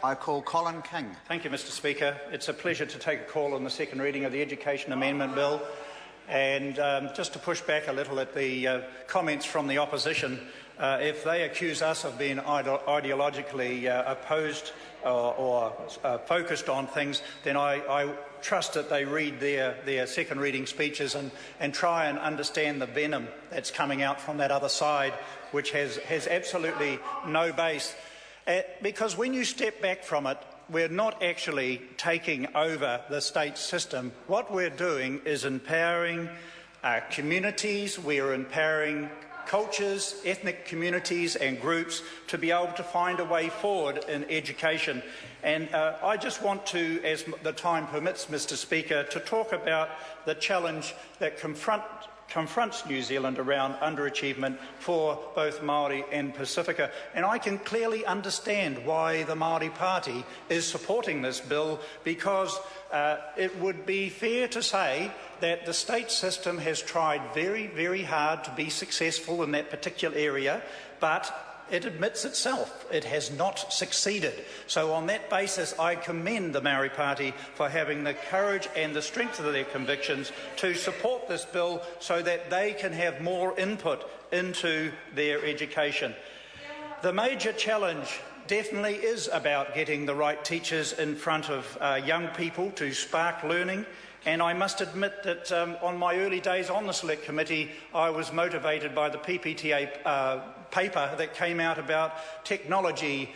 I call Colin King. Thank you, Mr Speaker. It's a pleasure to take a call on the second reading of the Education Amendment Bill. And just to push back a little at the comments from the opposition, if they accuse us of being ideologically opposed or focused on things, then I trust that they read their second reading speeches and try and understand the venom that's coming out from that other side, which has absolutely no base. Because when you step back from it, we're not actually taking over the state system. What we're doing is empowering communities, we're empowering cultures, ethnic communities and groups to be able to find a way forward in education. And I just want to, as the time permits, Mr Speaker, to talk about the challenge that confronts New Zealand around underachievement for both Māori and Pacifica. And I can clearly understand why the Māori Party is supporting this bill, because it would be fair to say that the state system has tried very, very hard to be successful in that particular area, but it admits itself it has not succeeded. So on that basis, I commend the Māori Party for having the courage and the strength of their convictions to support this bill so that they can have more input into their education. The major challenge definitely is about getting the right teachers in front of young people to spark learning. And I must admit that on my early days on the Select Committee, I was motivated by the PPTA paper that came out about technology,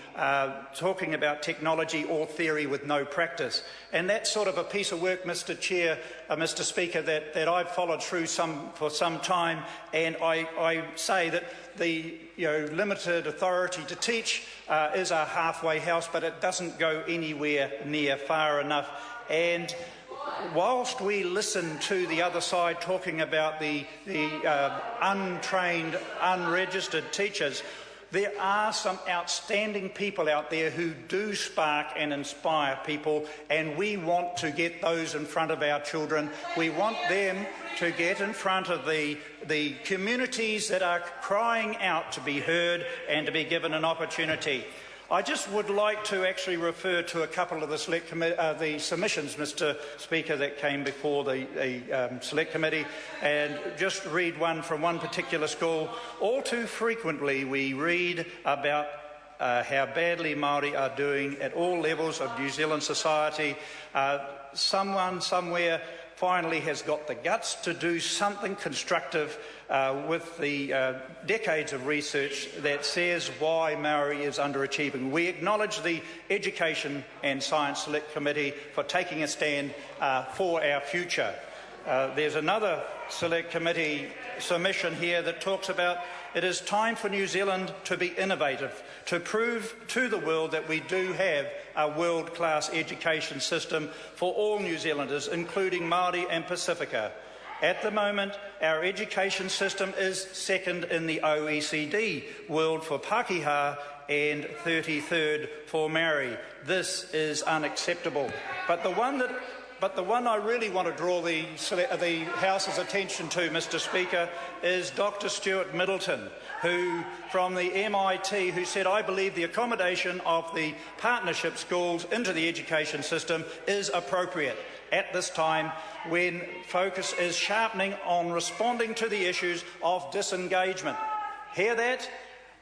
talking about technology or theory with no practice. And that's sort of a piece of work, Mr Speaker, that I've followed through for some time. And I say that the limited authority to teach is a halfway house, but it doesn't go anywhere near far enough. And whilst we listen to the other side talking about the untrained, unregistered teachers, there are some outstanding people out there who do spark and inspire people, and we want to get those in front of our children. We want them to get in front of the communities that are crying out to be heard and to be given an opportunity. I just would like to actually refer to a couple of the submissions, Mr Speaker, that came before the Select Committee, and just read one from one particular school. All too frequently we read about how badly Māori are doing at all levels of New Zealand society. Someone somewhere finally has got the guts to do something constructive with the decades of research that says why Māori is underachieving. We acknowledge the Education and Science Select Committee for taking a stand for our future. There's another Select Committee submission here that talks about it is time for New Zealand to be innovative, to prove to the world that we do have a world-class education system for all New Zealanders, including Māori and Pacifica. At the moment, our education system is second in the OECD world for Pākehā and 33rd for Māori. This is unacceptable. But the one I really want to draw the House's attention to, Mr Speaker, is Dr Stuart Middleton, who from the MIT, who said, I believe the accommodation of the partnership schools into the education system is appropriate at this time when focus is sharpening on responding to the issues of disengagement. Hear that?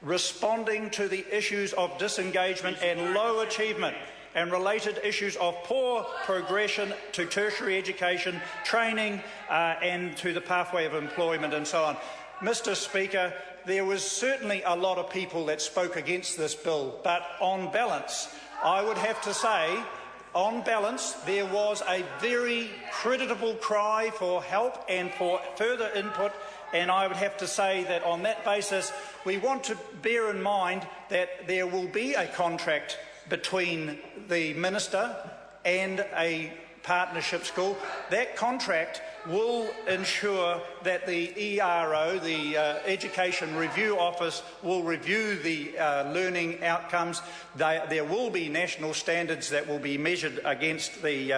Responding to the issues of disengagement and low achievement and related issues of poor progression to tertiary education, training and to the pathway of employment and so on. Mr Speaker, there was certainly a lot of people that spoke against this bill, but on balance, I would have to say, on balance, there was a very creditable cry for help and for further input, and I would have to say that on that basis, we want to bear in mind that there will be a contract between the Minister and a partnership school. That contract will ensure that the ERO, the Education Review Office, will review the learning outcomes. There will be national standards that will be measured against the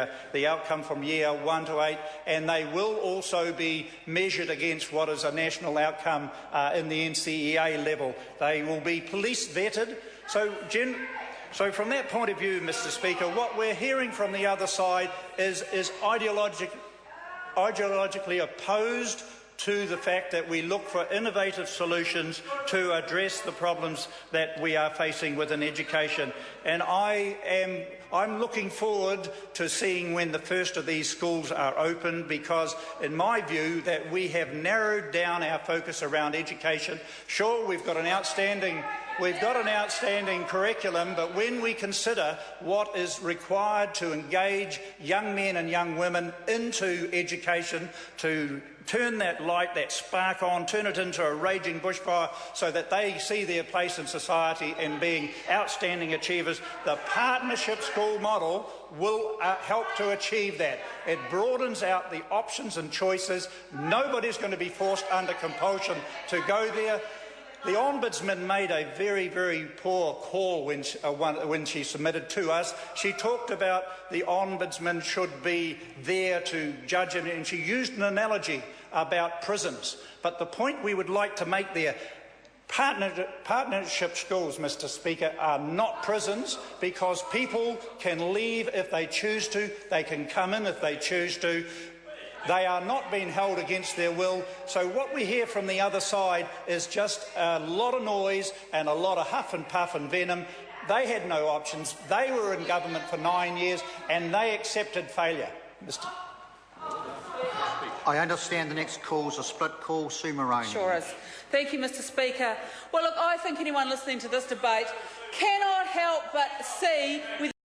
outcome from year 1 to 8, and they will also be measured against what is a national outcome in the NCEA level. They will be police vetted. So So from that point of view, Mr Speaker, what we're hearing from the other side is ideologically opposed to the fact that we look for innovative solutions to address the problems that we are facing within education. And I'm looking forward to seeing when the first of these schools are open, because in my view that we have narrowed down our focus around education. Sure, we've got an outstanding curriculum, but when we consider what is required to engage young men and young women into education, to turn that light, that spark on, turn it into a raging bushfire so that they see their place in society and being outstanding achievers, the partnership school model will help to achieve that. It broadens out the options and choices. Nobody's going to be forced under compulsion to go there. The Ombudsman made a very, very poor call when she submitted to us. She talked about the Ombudsman should be there to judge, and she used an analogy about prisons. But the point we would like to make there, partnership schools, Mr Speaker, are not prisons, because people can leave if they choose to, they can come in if they choose to. They are not being held against their will. So what we hear from the other side is just a lot of noise and a lot of huff and puff and venom. They had no options. They were in government for 9 years and they accepted failure. I understand the next call is a split call. Sue Moroney. Sure is. Thank you, Mr Speaker. Well, look, I think anyone listening to this debate cannot help but see with